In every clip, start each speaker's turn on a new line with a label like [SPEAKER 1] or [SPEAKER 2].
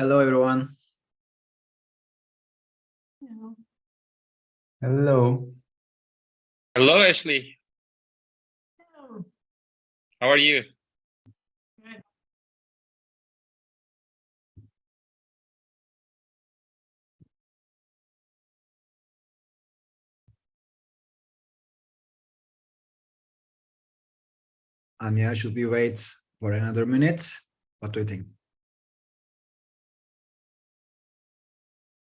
[SPEAKER 1] Hello, everyone.
[SPEAKER 2] Hello.
[SPEAKER 3] Hello.
[SPEAKER 4] Hello, Ashley.
[SPEAKER 2] Hello.
[SPEAKER 4] How are you?
[SPEAKER 2] Good.
[SPEAKER 1] Anya, should we wait for another minute? What do you think?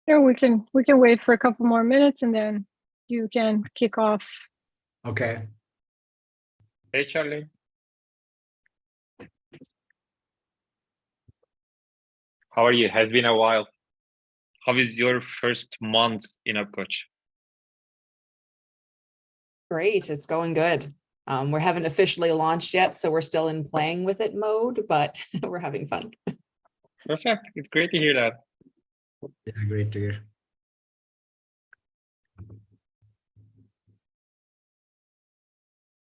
[SPEAKER 2] Yeah, we can wait for a couple more minutes and then you can kick off.
[SPEAKER 1] Okay.
[SPEAKER 4] Hey, Charlie. How are you? Has been a while. How is your first month in upcoach?
[SPEAKER 5] Great, it's going good. We haven't officially launched yet, so we're still in playing with it mode, but we're having fun.
[SPEAKER 4] Perfect. It's great to hear that.
[SPEAKER 1] Yeah, great to hear.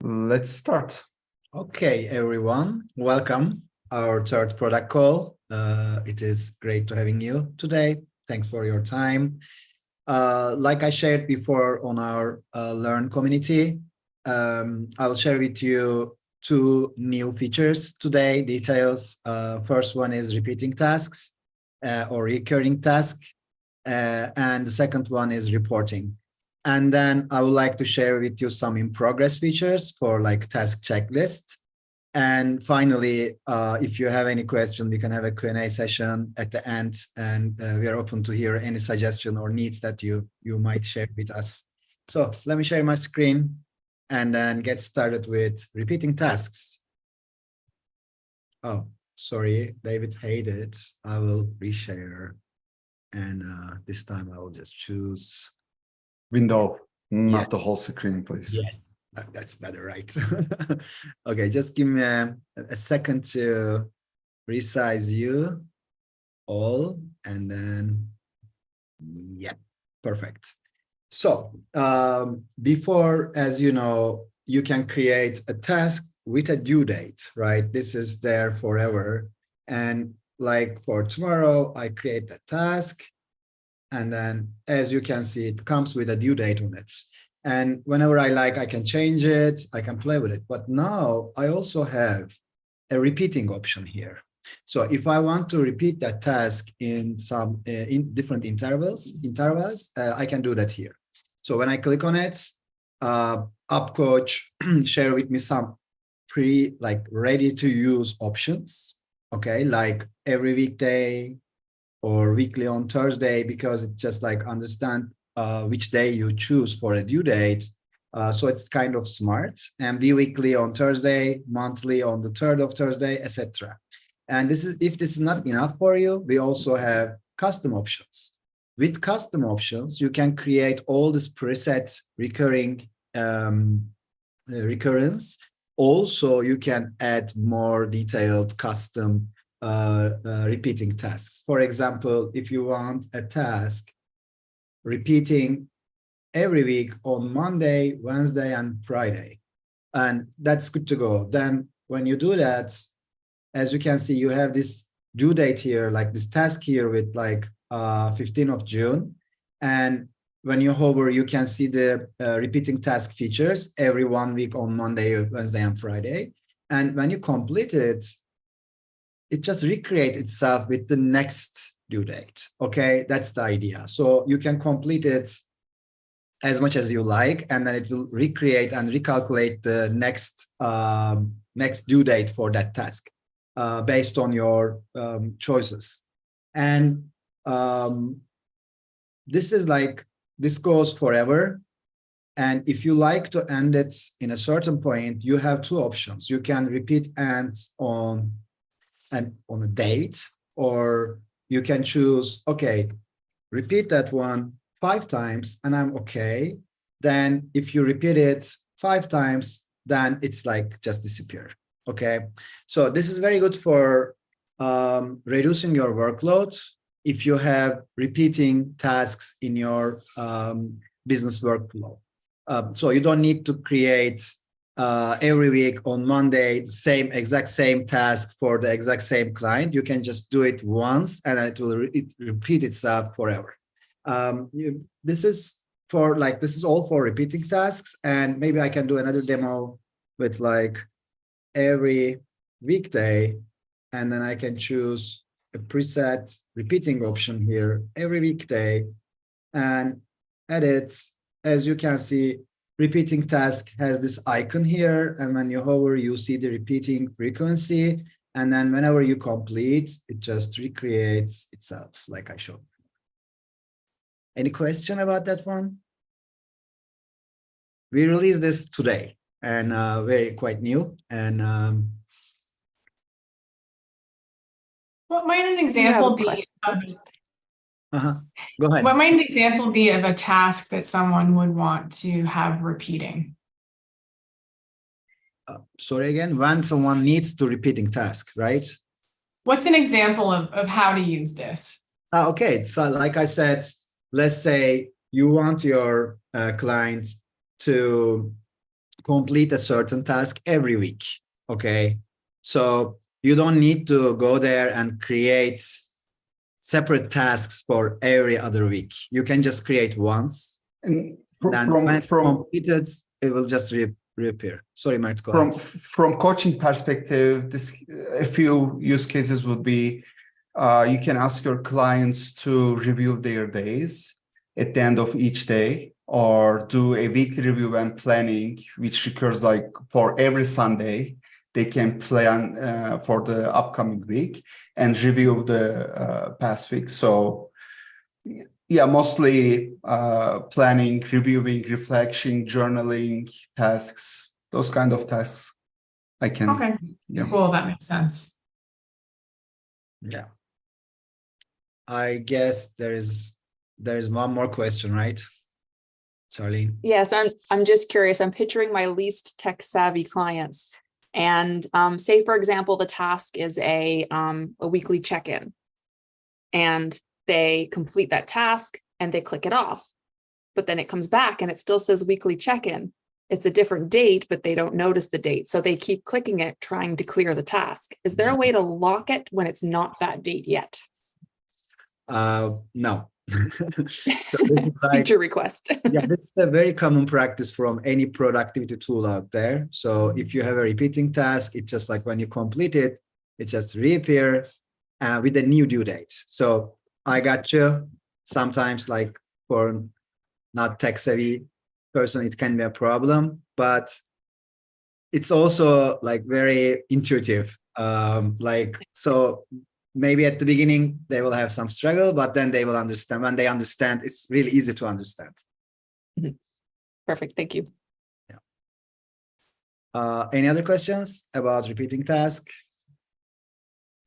[SPEAKER 3] Let's start.
[SPEAKER 1] Okay, everyone, welcome. Our third product call. It is great to having you today. Thanks for your time. Like I shared before on our Learn community, I'll share with you two new features today, details. First one is repeating tasks or recurring task. And the second one is reporting. And then I would like to share with you some in progress features for like task checklist. And finally, if you have any question, we can have a Q&A session at the end, and we are open to hear any suggestion or needs that you might share with us. So let me share my screen and then get started with repeating tasks. Oh, sorry, David hated. I will reshare. And this time I will just choose
[SPEAKER 3] Window, not the whole screen, please.
[SPEAKER 1] Yes, that's better, right? Okay, just give me a second to resize you all, and then, yeah, perfect. So before, as you know, you can create a task with a due date, right? This is there forever. And like for tomorrow, I create a task. And then, as you can see, it comes with a due date on it. And whenever I like, I can change it, I can play with it. But now I also have a repeating option here. So if I want to repeat that task in some in different intervals, I can do that here. So when I click on it, upcoach share with me some ready to use options. Okay, like every weekday, or weekly on Thursday, because it's just like understand which day you choose for a due date. So it's kind of smart. And bi-weekly on Thursday, monthly on the 3rd of Thursday, etc. And this is, if this is not enough for you, we also have custom options. With custom options, you can create all this preset recurring recurrence. Also, you can add more detailed custom repeating tasks. For example, if you want a task repeating every week on Monday, Wednesday, and Friday, and that's good to go. Then when you do that, as you can see, you have this due date here, like this task here with like 15th of June. And when you hover, you can see the repeating task features every 1 week on Monday, Wednesday, and Friday. And when you complete it, it just recreates itself with the next due date. Okay, that's the idea. So you can complete it as much as you like, and then it will recreate and recalculate the next next due date for that task based on your choices. And this goes forever. And if you like to end it in a certain point, you have two options. You can repeat ends on a date, or you can choose, okay, repeat that one 5 times and I'm okay. Then if you repeat it 5 times, then it's like just disappear. Okay, so this is very good for reducing your workload if you have repeating tasks in your business workflow. So you don't need to create every week on Monday, exact same task for the exact same client. You can just do it once and it will repeat itself forever. This is all for repeating tasks, and maybe I can do another demo with like every weekday, and then I can choose a preset repeating option here every weekday and edit. As you can see, repeating task has this icon here, and when you hover, you see the repeating frequency, and then whenever you complete, it just recreates itself like I showed. Any question about that one? We released this today, and quite new, and
[SPEAKER 6] What might an
[SPEAKER 5] You have
[SPEAKER 6] example
[SPEAKER 5] a
[SPEAKER 6] be
[SPEAKER 5] question.
[SPEAKER 6] of,
[SPEAKER 1] go ahead.
[SPEAKER 6] what might an example be of a task that someone would want to have repeating?
[SPEAKER 1] Sorry again, when someone needs to repeating task, right?
[SPEAKER 6] What's an example of how to use this?
[SPEAKER 1] Okay, so like I said, let's say you want your client to complete a certain task every week, okay? So you don't need to go there and create separate tasks for every other week. You can just create once,
[SPEAKER 3] And
[SPEAKER 1] then when it's completed, it will just reappear. Sorry, Mert, go ahead.
[SPEAKER 3] From coaching perspective, a few use cases would be you can ask your clients to review their days at the end of each day, or do a weekly review when planning, which recurs like for every Sunday. They can plan for the upcoming week and review the past week. So yeah, mostly planning, reviewing, reflection, journaling tasks, those kind of tasks. I can.
[SPEAKER 6] Okay,
[SPEAKER 3] Yeah.
[SPEAKER 6] cool, that makes sense.
[SPEAKER 1] Yeah. I guess there's one more question, right? Charlie.
[SPEAKER 5] Yes, I'm just curious. I'm picturing my least tech savvy clients. And say, for example, the task is a weekly check-in, and they complete that task and they click it off, but then it comes back and it still says weekly check-in. It's a different date, but they don't notice the date. So they keep clicking it, trying to clear the task. Is there a way to lock it when it's not that date yet?
[SPEAKER 1] No. So this is
[SPEAKER 5] Feature request.
[SPEAKER 1] yeah, this is a very common practice from any productivity tool out there. So if you have a repeating task, it's just like when you complete it, it just reappears with a new due date. So I got you. Sometimes, like for not tech savvy person, it can be a problem, but it's also like very intuitive. So maybe at the beginning they will have some struggle, but then they will understand. When they understand, it's really easy to understand.
[SPEAKER 5] Perfect. Thank you.
[SPEAKER 1] Yeah. Any other questions about repeating task?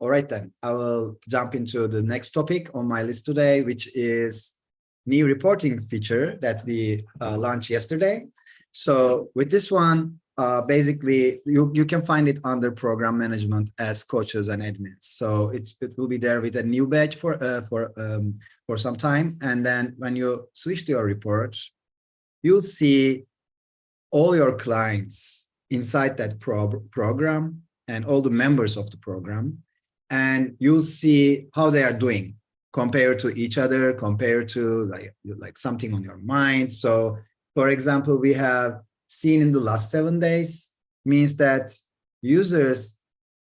[SPEAKER 1] All right, then I will jump into the next topic on my list today, which is new reporting feature that we launched yesterday. So with this one, basically you can find it under program management as coaches and admins. So it will be there with a new badge for some time, and then when you switch to your report, you'll see all your clients inside that program and all the members of the program, and you'll see how they are doing compared to each other, compared to like something on your mind. So for example, we have seen in the last 7 days, means that users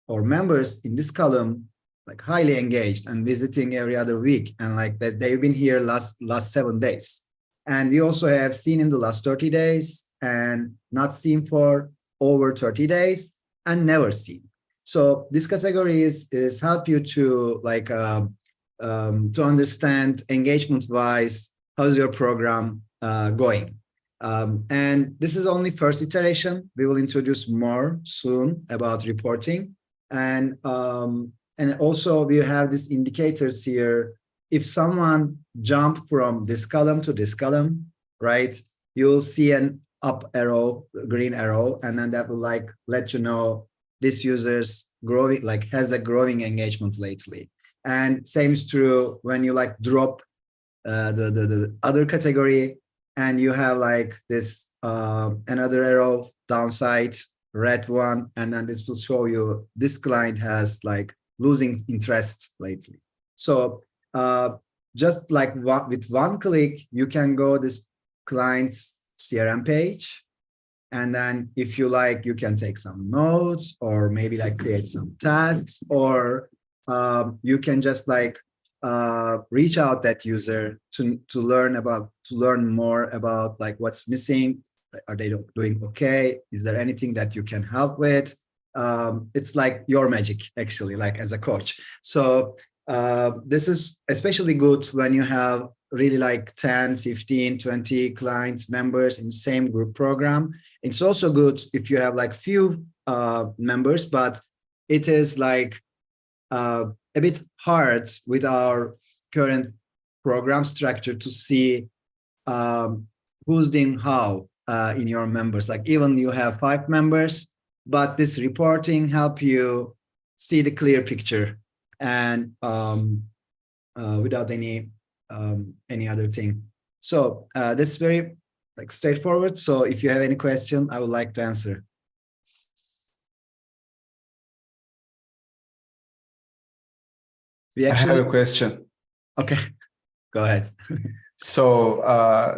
[SPEAKER 1] or members in this column like highly engaged and visiting every other week, and like that they've been here last 7 days. And we also have seen in the last 30 days and not seen for over 30 days and never seen. So this category is help you to like to understand engagement wise, how's your program going. And this is only first iteration. We will introduce more soon about reporting. And also we have these indicators here. If someone jump from this column to this column, right, you'll see an up arrow, green arrow, and then that will like let you know this user's growing, like has a growing engagement lately. And same is true when you like drop the other category. and you have like this another arrow downside, red one, and then this will show you this client has like losing interest lately. So just like with one click, you can go this client's CRM page. And then if you like, you can take some notes or maybe like create some tasks, or you can just like reach out that user to learn more about like what's missing. Are they doing okay? Is there anything that you can help with? It's like your magic, actually, like as a coach. So this is especially good when you have really like 10, 15, 20 clients, members in the same group program. It's also good if you have like few members, but it is like a bit hard with our current program structure to see who's doing how in your members. Like even you have 5 members, but this reporting help you see the clear picture and without any other thing. So this is very like straightforward. So if you have any question, I would like to answer.
[SPEAKER 3] I have a question.
[SPEAKER 1] Okay, go ahead.
[SPEAKER 3] So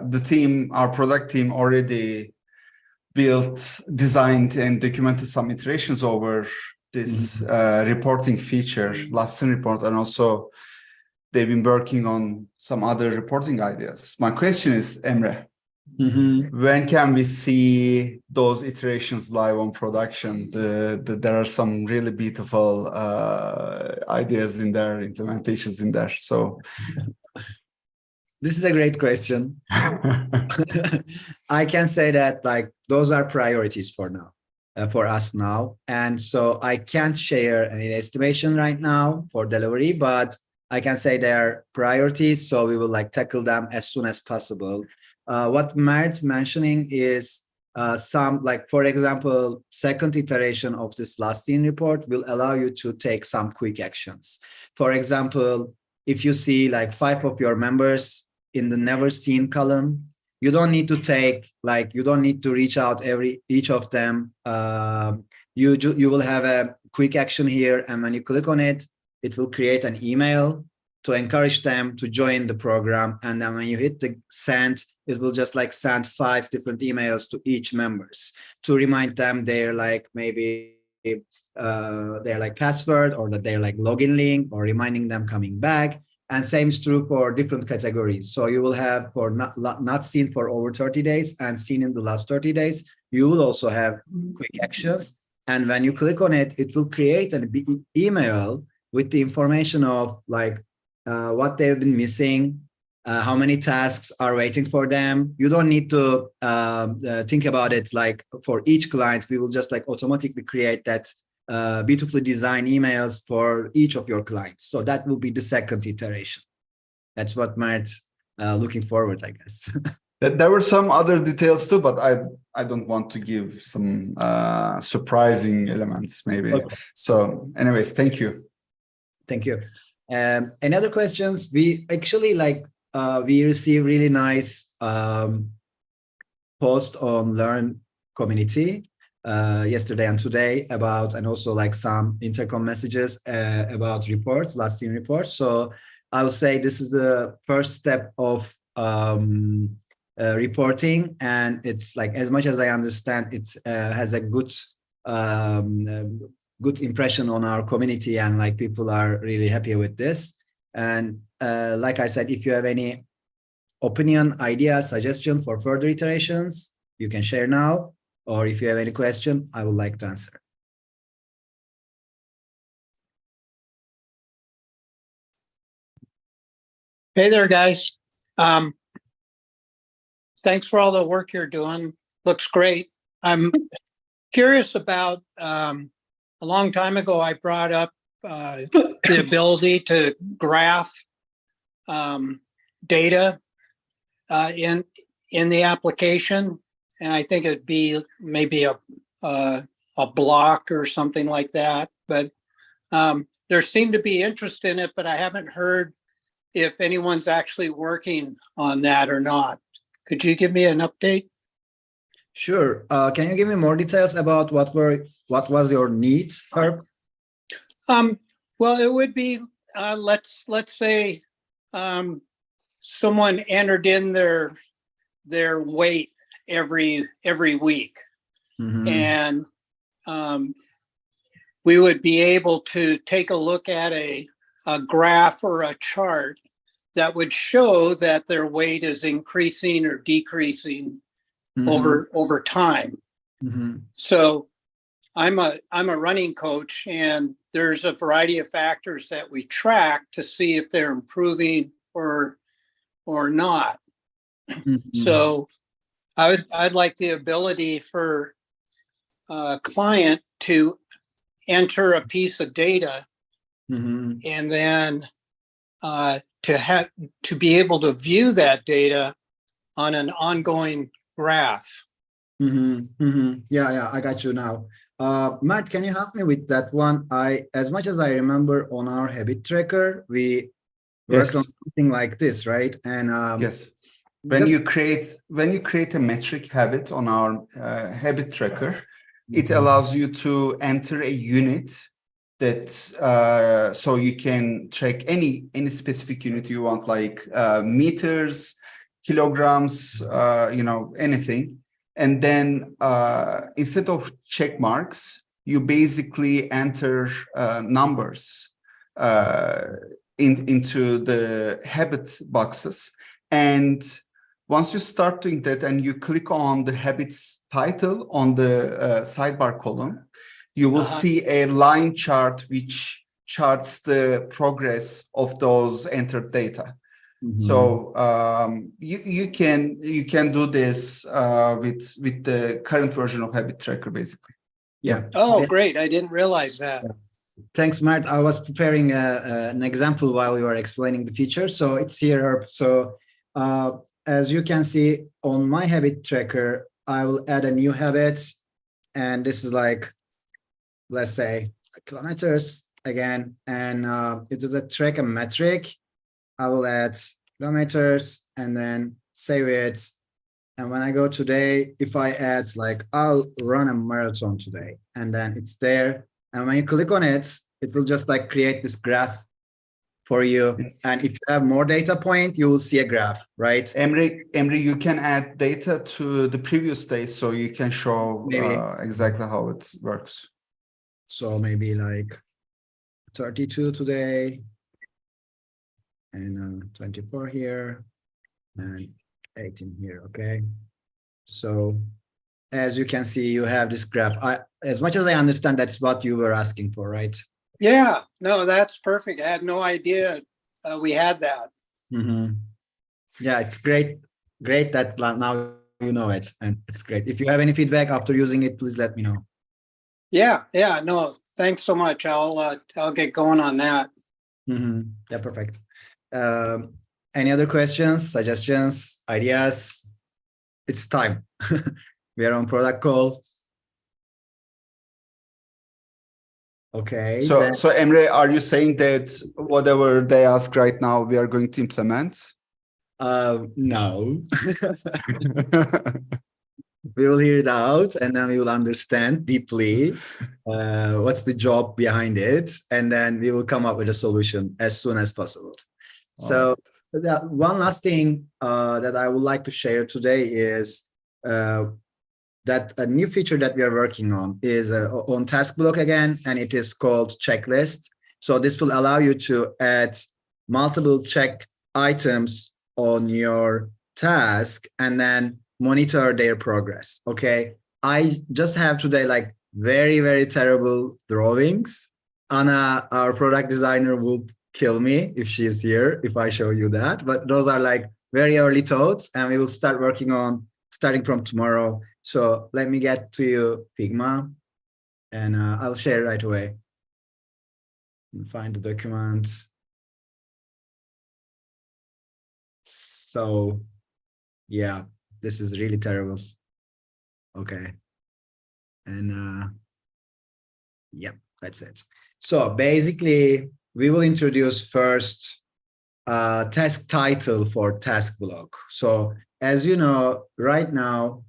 [SPEAKER 3] the team, our product team, already built, designed, and documented some iterations over this reporting feature, last in report, and also they've been working on some other reporting ideas. My question is, Emre, when can we see those iterations live on production? There are some really beautiful ideas in there, implementations in there. So
[SPEAKER 1] this is a great question. I can say that like those are priorities for now, for us now. And so I can't share any estimation right now for delivery, but I can say they are priorities. So we will like tackle them as soon as possible. What Mert's mentioning is some, like, for example, second iteration of this last seen report will allow you to take some quick actions. For example, if you see like 5 of your members in the never seen column, you don't need to take, like, you don't need to reach out each of them. You will have a quick action here. And when you click on it, it will create an email to encourage them to join the program. And then when you hit the send, it will just like send 5 different emails to each members to remind them they're like maybe their like password, or that they're like login link, or reminding them coming back. And same is true for different categories. So you will have for not seen for over 30 days and seen in the last 30 days, you will also have quick actions. And when you click on it, it will create an email with the information of like what they've been missing, how many tasks are waiting for them. You don't need to think about it. Like for each client, we will just like automatically create that beautifully designed emails for each of your clients. So that will be the second iteration. That's what Mert's looking forward, I guess.
[SPEAKER 3] There were some other details too, but I don't want to give some surprising elements maybe. Okay. So anyways, thank you.
[SPEAKER 1] Thank you. Any other questions? We actually like, we receive really nice post on Learn community yesterday and today about, and also like some intercom messages about reports, last seen reports. So I would say this is the first step of reporting, and it's like, as much as I understand, it has a good good impression on our community, and like people are really happy with this. And like I said, if you have any opinion, idea, suggestion for further iterations, you can share now, or if you have any question, I would like to answer.
[SPEAKER 7] Hey there, guys. Thanks for all the work you're doing. Looks great. I'm curious about, a long time ago, I brought up the ability to graph data in the application. And I think it'd be maybe a block or something like that. But there seemed to be interest in it, but I haven't heard if anyone's actually working on that or not. Could you give me an update?
[SPEAKER 1] Sure. Can you give me more details about what was your needs, Herb?
[SPEAKER 7] Well, it would be, let's say, someone entered in their weight every week.
[SPEAKER 1] Mhm.
[SPEAKER 7] And we would be able to take a look at a graph or a chart that would show that their weight is increasing or decreasing
[SPEAKER 1] Mhm.
[SPEAKER 7] over time.
[SPEAKER 1] Mhm.
[SPEAKER 7] So I'm a running coach, and there's a variety of factors that we track to see if they're improving or not.
[SPEAKER 1] Mhm.
[SPEAKER 7] So I'd like the ability for a client to enter a piece of data
[SPEAKER 1] Mhm.
[SPEAKER 7] and then to be able to view that data on an ongoing graph.
[SPEAKER 1] Mhm. Mhm. Yeah, I got you now. Matt, can you help me with that one? As much as I remember, on our habit tracker, we worked on
[SPEAKER 3] Yes.
[SPEAKER 1] something like this, right? And
[SPEAKER 3] Yes. When
[SPEAKER 1] just-
[SPEAKER 3] you create a metric habit on our habit tracker, it
[SPEAKER 1] Mhm.
[SPEAKER 3] allows you to enter a unit that so you can track any specific unit you want, like meters, kilograms, anything. And then instead of check marks, you basically enter numbers into the habit boxes. And once you start doing that and you click on the habits title on the sidebar column, you will see a line chart which charts the progress of those entered data.
[SPEAKER 1] Mhm.
[SPEAKER 3] So you can do this with the current version of Habit Tracker, basically.
[SPEAKER 1] Yeah.
[SPEAKER 7] Oh,
[SPEAKER 1] Yeah.
[SPEAKER 7] great. I didn't realize that.
[SPEAKER 1] Thanks, Matt. I was preparing an example while you were explaining the feature. So it's here, Herb. So as you can see on my habit tracker, I will add a new habit. And this is like, let's say, kilometers again. And it is a track a metric. I will add kilometers and then save it. And when I go today, if I add like, I'll run a marathon today, and then it's there. And when you click on it, it will just like create this graph for you. And if you have more data point, you will see a graph, right?
[SPEAKER 3] Emre, you can add data to the previous day so you can show
[SPEAKER 1] Maybe.
[SPEAKER 3] exactly how it works.
[SPEAKER 1] So maybe like 32 today and 24 here and 18 here, okay? So as you can see, you have this graph. As much as I understand, that's what you were asking for, right?
[SPEAKER 7] Yeah, no, that's perfect. I had no idea we had that.
[SPEAKER 1] Mm-hmm. Yeah, it's great that now you know it, and it's great. If you have any feedback after using it, please let me know.
[SPEAKER 7] Yeah, no, thanks so much. I'll get going on that.
[SPEAKER 1] Mm-hmm. Yeah, perfect. Any other questions, suggestions, ideas? It's time. We are on product call. Okay.
[SPEAKER 3] So
[SPEAKER 1] then,
[SPEAKER 3] Emre, are you saying that whatever they ask right now, we are going to implement?
[SPEAKER 1] no. We will hear it out, and then we will understand deeply what's the job behind it, and then we will come up with a solution as soon as possible. So one last thing that I would like to share today is that a new feature that we are working on is on task block again, and it is called checklist. So this will allow you to add multiple check items on your task and then monitor their progress. Okay. I just have today like very, very terrible drawings. Anna, our product designer, would kill me if she's here, if I show you that. But those are like very early thoughts, and we will start working on starting from tomorrow. So let me get to you, Figma, and I'll share right away. Find the document. So yeah, this is really terrible. Okay. And yep, that's it. So basically, we will introduce first task title for task block. So as you know, right now,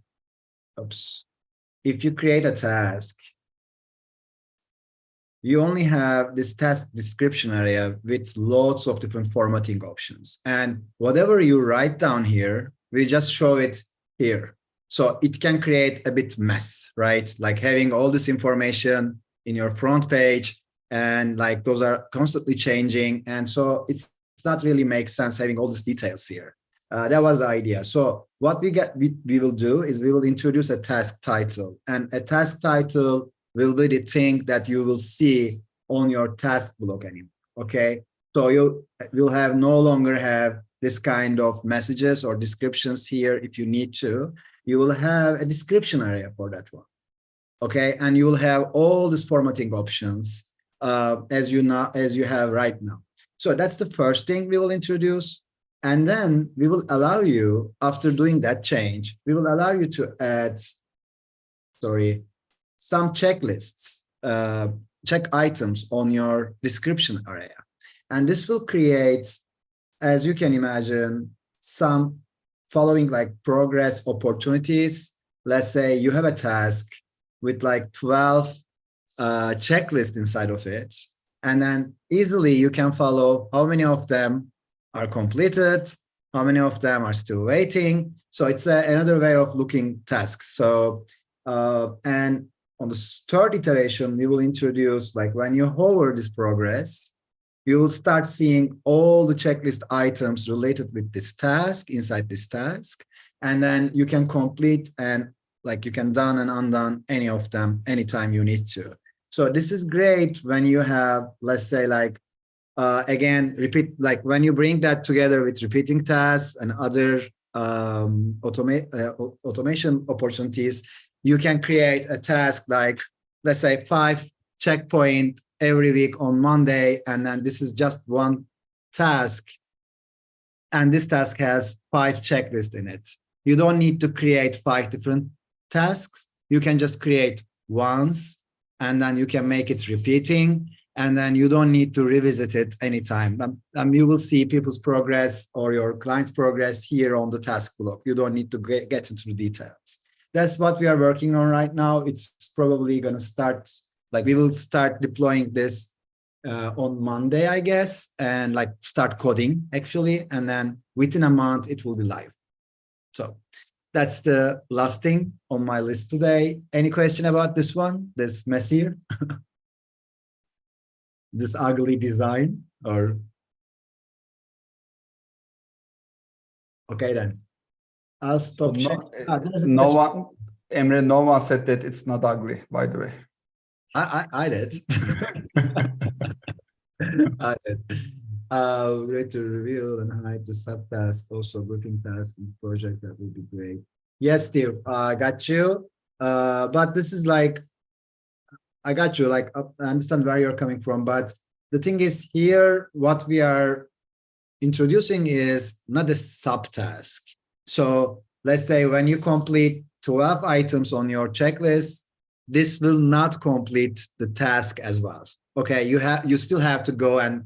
[SPEAKER 1] if you create a task, you only have this task description area with lots of different formatting options. And whatever you write down here, we just show it here. So it can create a bit mess, right? Like having all this information in your front page, and like those are constantly changing. And so it's not really makes sense having all these details here. That was the idea. So what we will do is we will introduce a task title, and a task title will be the thing that you will see on your task block anymore. Okay, so you will have no longer have this kind of messages or descriptions here. If you need to, you will have a description area for that one. Okay, and you will have all these formatting options as you have right now. So that's the first thing we will introduce. And then we will allow you, after doing that change, we will allow you to add, some checklists, check items on your description area. And this will create, as you can imagine, some following like progress opportunities. Let's say you have a task with like 12 checklists inside of it. And then easily you can follow how many of them are completed, how many of them are still waiting. So it's another way of looking tasks. So, and on the third iteration, we will introduce, like when you hover this progress, you will start seeing all the checklist items related with this task inside this task. And then you can complete and like you can done and undone any of them anytime you need to. So this is great when you have, let's say like, again, repeat, like when you bring that together with repeating tasks and other automation opportunities, you can create a task like, let's say 5 checkpoint every week on Monday. And then this is just one task. And this task has 5 checklists in it. You don't need to create 5 different tasks. You can just create once, and then you can make it repeating. And then you don't need to revisit it anytime. You will see people's progress or your client's progress here on the task block. You don't need to get into the details. That's what we are working on right now. It's probably going to start, like we will start deploying this on Monday, I guess, and like start coding actually. And then within a month, it will be live. So that's the last thing on my list today. Any question about this one? This messier? This ugly design, or okay, then I'll stop.
[SPEAKER 3] No one, Emre, no one said that it's not ugly, by the way.
[SPEAKER 1] I did. I did. Ready to reveal and hide the subtask, also grouping tasks in project. That would be great. Yes, Steve, I got you. But this is like, I got you. Like, I understand where you're coming from, but the thing is here, what we are introducing is not a subtask. So let's say when you complete 12 items on your checklist, this will not complete the task as well. Okay, you still have to go and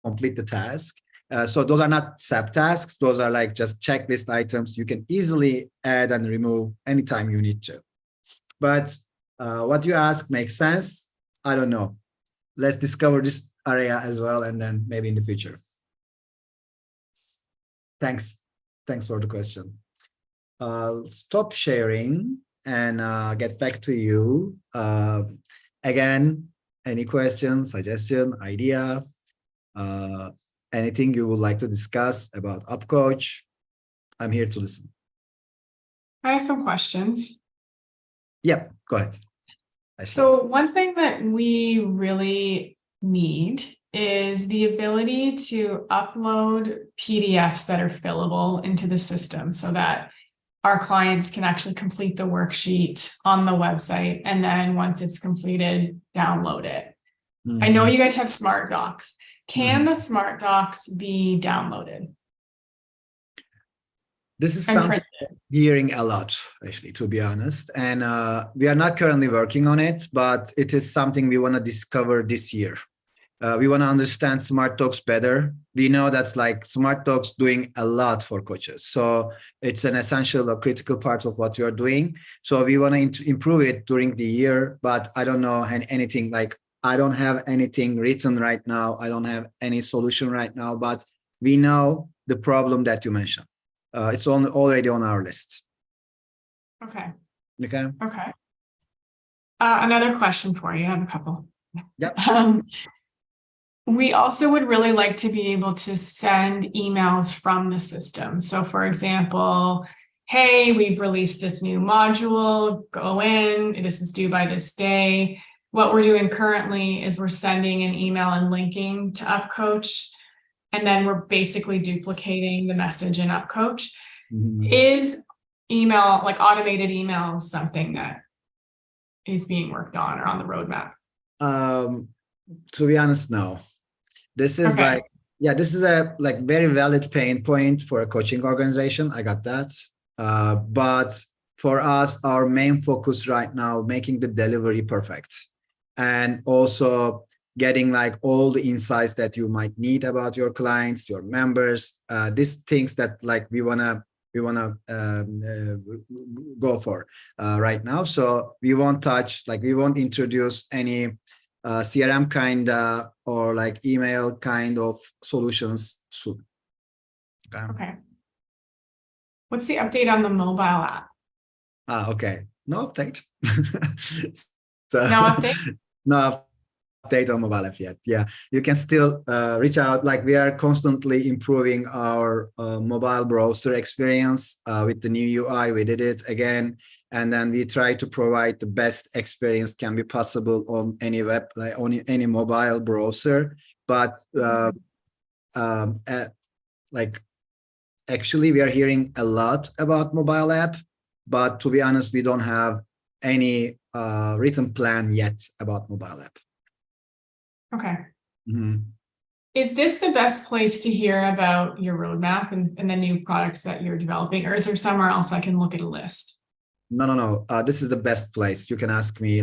[SPEAKER 1] complete the task. So those are not subtasks. Those are like just checklist items you can easily add and remove anytime you need to. But what you ask makes sense. I don't know. Let's discover this area as well, and then maybe in the future. Thanks. Thanks for the question. Stop sharing and get back to you. Again, any questions, suggestion, idea, anything you would like to discuss about UpCoach, I'm here to listen.
[SPEAKER 6] I have some questions.
[SPEAKER 1] Yep, go ahead.
[SPEAKER 6] So one thing that we really need is the ability to upload PDFs that are fillable into the system so that our clients can actually complete the worksheet on the website. And then once it's completed, download it. Mm-hmm. I know you guys have Smart Docs. Can the Smart Docs be downloaded?
[SPEAKER 1] This is something I'm hearing a lot, actually, to be honest. And we are not currently working on it, but it is something we want to discover this year. We want to understand Smart Talks better. We know that's like Smart Talks doing a lot for coaches. So it's an essential or critical part of what you're doing. So we want to improve it during the year, but I don't know anything like, I don't have anything written right now. I don't have any solution right now, but we know the problem that you mentioned. It's already on our list.
[SPEAKER 6] Okay.
[SPEAKER 1] Okay.
[SPEAKER 6] Okay. Another question for you. I have a couple.
[SPEAKER 1] Yep.
[SPEAKER 6] We also would really like to be able to send emails from the system. So for example, hey, we've released this new module, go in, this is due by this day. What we're doing currently is we're sending an email and linking to upcoach, and then we're basically duplicating the message in upcoach.
[SPEAKER 1] Mm-hmm.
[SPEAKER 6] Is email, like automated emails, something that is being worked on or on the roadmap?
[SPEAKER 1] To be honest, no. This is
[SPEAKER 6] Okay.
[SPEAKER 1] this is a very valid pain point for a coaching organization. I got that. But for us, our main focus right now, making the delivery perfect, and also getting all the insights that you might need about your clients, your members, these things that we wanna go for right now. So we won't touch, we won't introduce any CRM kind or email kind of solutions soon.
[SPEAKER 6] Okay. What's the update on the mobile app?
[SPEAKER 1] Okay. No update. So,
[SPEAKER 6] No update?
[SPEAKER 1] No update on mobile app yet. Yeah, you can still reach out. We are constantly improving our mobile browser experience with the new UI. We did it again, and then we try to provide the best experience can be possible on any web, on any mobile browser. But actually, we are hearing a lot about mobile app, but to be honest, we don't have any written plan yet about mobile app.
[SPEAKER 6] Okay.
[SPEAKER 1] Mm-hmm.
[SPEAKER 6] Is this the best place to hear about your roadmap and the new products that you're developing, or is there somewhere else I can look at a list?
[SPEAKER 1] No. This is the best place. You can ask me.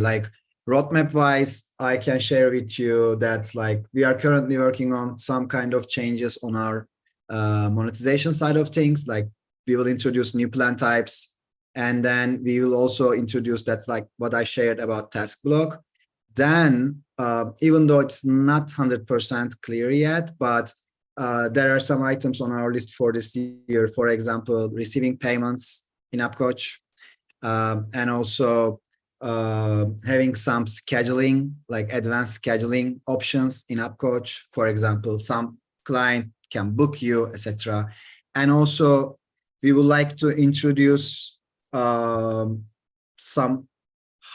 [SPEAKER 1] Roadmap wise, I can share with you that we are currently working on some kind of changes on our monetization side of things. We will introduce new plan types, and then we will also introduce that's what I shared about task block. Then, even though it's not 100% clear yet, but there are some items on our list for this year. For example, receiving payments in upcoach, and also having some scheduling, advanced scheduling options in upcoach. For example, some client can book you, etc. And also, we would like to introduce some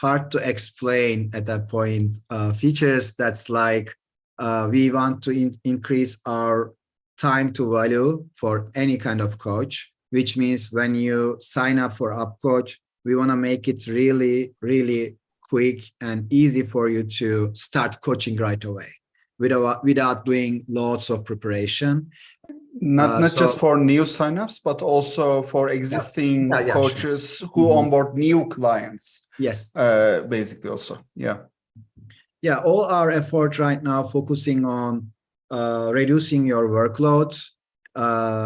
[SPEAKER 1] hard to explain at that point features that's we want to increase our time to value for any kind of coach, which means when you sign up for upcoach, we want to make it really, really quick and easy for you to start coaching right away without doing lots of preparation.
[SPEAKER 3] Not just for new signups, but also for existing coaches who onboard new clients.
[SPEAKER 1] Yes.
[SPEAKER 3] Basically also. Yeah.
[SPEAKER 1] Yeah. All our effort right now focusing on reducing your workload,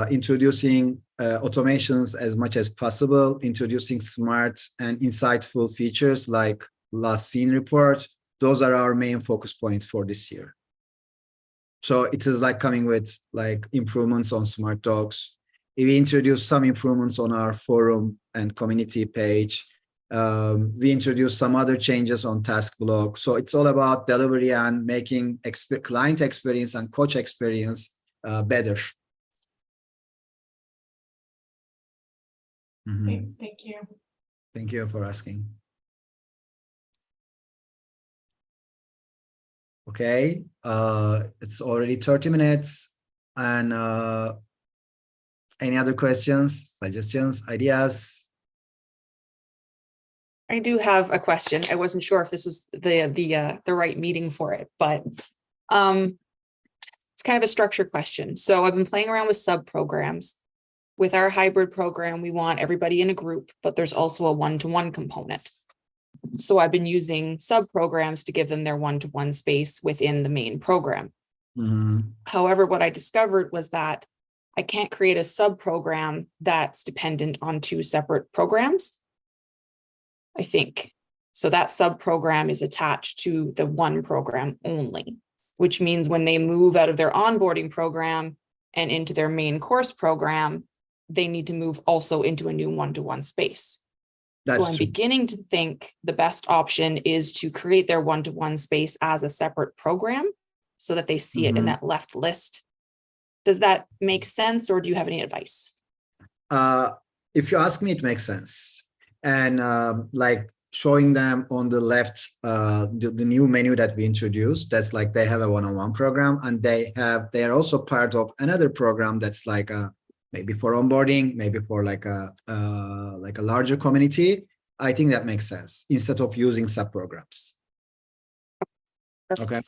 [SPEAKER 1] introducing automations as much as possible, introducing smart and insightful features like last seen report. Those are our main focus points for this year. So it is coming with improvements on Smart Talks. We introduced some improvements on our forum and community page. We introduced some other changes on task block. So it's all about delivery and making client experience and coach experience better. Mm-hmm.
[SPEAKER 6] Thank you.
[SPEAKER 1] Thank you for asking. Okay, it's already 30 minutes. And any other questions, suggestions, ideas?
[SPEAKER 5] I do have a question. I wasn't sure if this was the right meeting for it, but it's kind of a structured question. So I've been playing around with sub programs. With our hybrid program, we want everybody in a group, but there's also a one-to-one component. So I've been using sub-programs to give them their one-to-one space within the main program. However, what I discovered was that I can't create a sub-program that's dependent on two separate programs, I think. So that sub-program is attached to the one program only, which means when they move out of their onboarding program and into their main course program, they need to move also into a new one-to-one space.
[SPEAKER 1] That's
[SPEAKER 5] so I'm
[SPEAKER 1] true.
[SPEAKER 5] beginning to think the best option is to create their one-to-one space as a separate program so that they see it in that left list. Does that make sense, or do you have any advice?
[SPEAKER 1] If you ask me, it makes sense. And like showing them on the left, the new menu that we introduced, that's like they have a one-on-one program, and they are also part of another program that's like maybe for onboarding, maybe for like a larger community. I think that makes sense instead of using sub-programs. Okay.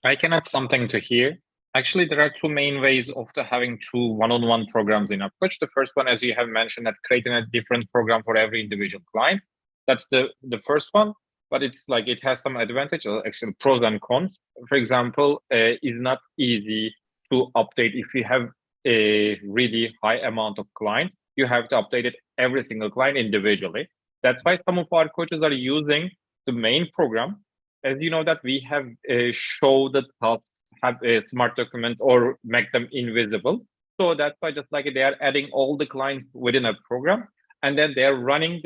[SPEAKER 4] I can add something to here. Actually, there are two main ways of having two one-on-one programs in upcoach. The first one, as you have mentioned, that creating a different program for every individual client. That's the first one, but it's like it has some advantages, actually pros and cons. For example, it's not easy to update if you have a really high amount of clients. You have to update it every single client individually. That's why some of our coaches are using the main program. As you know that we have show the tasks, have a smart document or make them invisible. So that's why just like they are adding all the clients within a program, and then they're running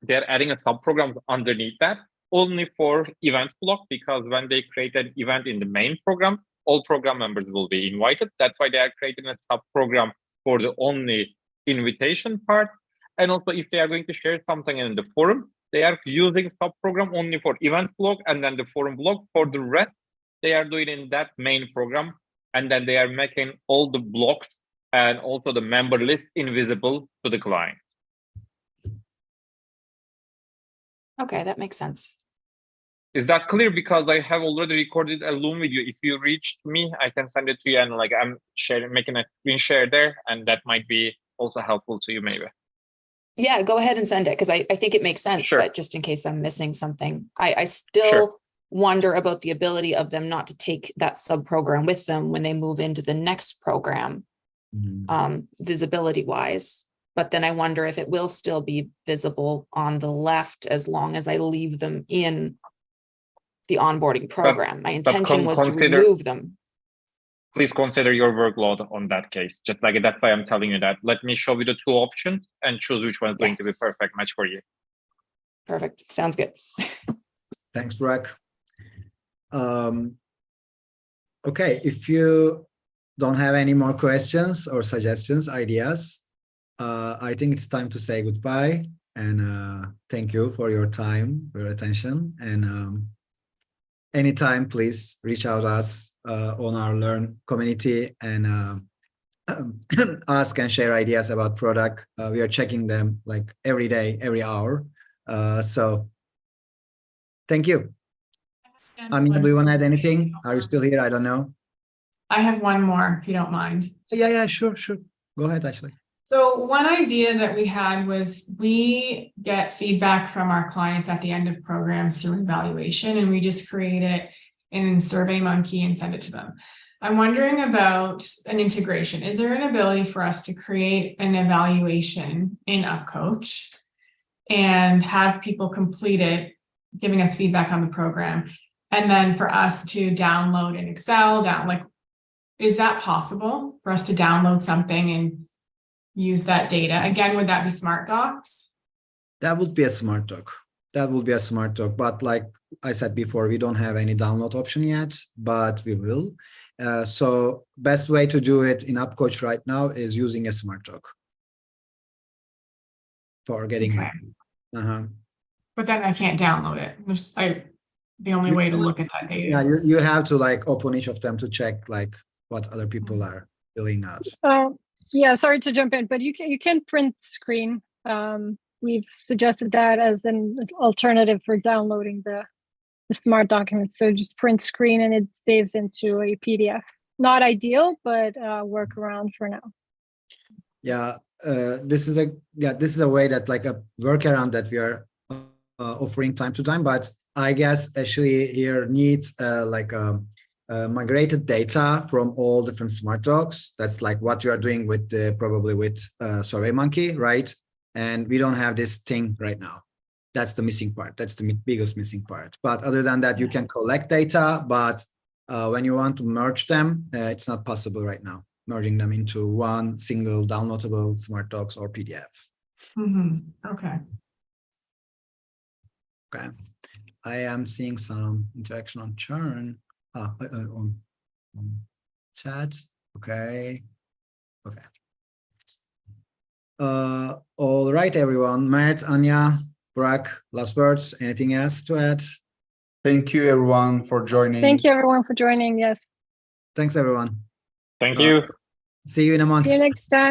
[SPEAKER 4] they're adding a sub-program underneath that only for events block, because when they create an event in the main program, all program members will be invited. That's why they are creating a sub-program for the only invitation part. And also if they are going to share something in the forum, they are using sub-program only for events block, and then the forum block. For the rest, they are doing in that main program, and then they are making all the blocks and also the member list invisible to the client.
[SPEAKER 5] Okay, that makes sense.
[SPEAKER 4] Is that clear? Because I have already recorded a Loom video. If you reached me, I can send it to you, and like I'm making a screen share there, and that might be also helpful to you maybe.
[SPEAKER 5] Yeah, go ahead and send it, because I think it makes sense,
[SPEAKER 4] Sure.
[SPEAKER 5] but just in case I'm missing something, I still wonder about the ability of them not to take that sub-program with them when they move into the next program, visibility wise. But then I wonder if it will still be visible on the left as long as I leave them in the onboarding program. My intention was to remove them.
[SPEAKER 4] Please consider your workload on that case. Just like that's why I'm telling you that. Let me show you the two options and choose which one is going to be perfect match for you.
[SPEAKER 5] Perfect. Sounds good.
[SPEAKER 1] Thanks, Brock. Okay, if you don't have any more questions or suggestions, ideas, I think it's time to say goodbye. And thank you for your time, for your attention. And anytime, please reach out to us on our Learn community and ask and share ideas about product. We are checking them like every day, every hour. So thank you. Anya, do you want to add anything? Are you still here? I don't know.
[SPEAKER 6] I have one more, if you don't mind.
[SPEAKER 1] Yeah, sure. Go ahead, Ashley.
[SPEAKER 6] So one idea that we had was we get feedback from our clients at the end of programs through evaluation, and we just create it in SurveyMonkey and send it to them. I'm wondering about an integration. Is there an ability for us to create an evaluation in upcoach and have people complete it, giving us feedback on the program, and then for us to download in Excel, is that possible for us to download something and use that data? Again, would that be Smart Docs?
[SPEAKER 1] That would be a Smart Doc. But like I said before, we don't have any download option yet, but we will. So best way to do it in upcoach right now is using a Smart Doc for getting it.
[SPEAKER 6] But then I can't download it. The only way to look at that data.
[SPEAKER 1] Yeah, you have to like open each of them to check like what other people are filling out.
[SPEAKER 2] Yeah, sorry to jump in, but you can print screen. We've suggested that as an alternative for downloading the Smart documents. So just print screen and it saves into a PDF. Not ideal, but workaround for now.
[SPEAKER 1] Yeah, this is a way that like a workaround that we are offering time to time, but I guess actually here needs like migrated data from all different smart dogs. That's like what you are doing with probably with SurveyMonkey, right? And we don't have this thing right now. That's the missing part. That's the biggest missing part. But other than that, you can collect data, but when you want to merge them, it's not possible right now. Merging them into one single downloadable smart docs or PDF.
[SPEAKER 6] Okay.
[SPEAKER 1] Okay. I am seeing some interaction on churn. On chat. Okay. Okay. All right, everyone. Mert, Anya, Burak, last words. Anything else to add?
[SPEAKER 3] Thank you, everyone, for joining.
[SPEAKER 2] Thank you, everyone, for joining. Yes.
[SPEAKER 1] Thanks, everyone.
[SPEAKER 4] Thank you.
[SPEAKER 1] See you in a month.
[SPEAKER 2] See you next time.